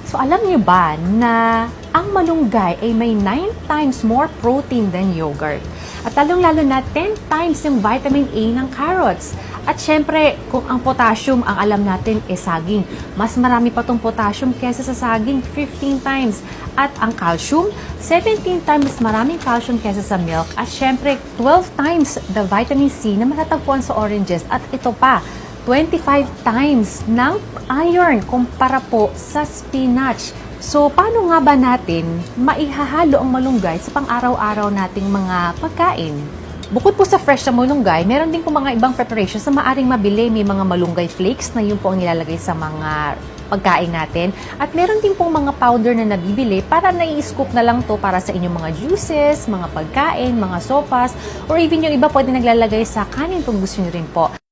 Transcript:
So alam niyo ba na ang malunggay ay may 9 times more protein than yogurt? At lalong-lalo na 10 times yung vitamin A ng carrots. At syempre, kung ang potassium ang alam natin ay saging, mas marami pa tong potassium kesa sa saging, 15 times. At ang calcium, 17 times maraming calcium kesa sa milk. At syempre, 12 times the vitamin C na matatagpuan sa oranges. At ito pa, 25 times ng iron kumpara po sa spinach. So, paano nga ba natin maihahalo ang malunggay sa pang-araw-araw nating mga pagkain? Bukod po sa fresh na malunggay, meron din po mga ibang preparations na maaring mabili. May mga malunggay flakes na yun po ang nilalagay sa mga pagkain natin. At meron din pong mga powder na nabibili para nai-scoop na lang to para sa inyong mga juices, mga pagkain, mga sopas, or even yung iba pwede naglalagay sa kanin kung gusto nyo rin po.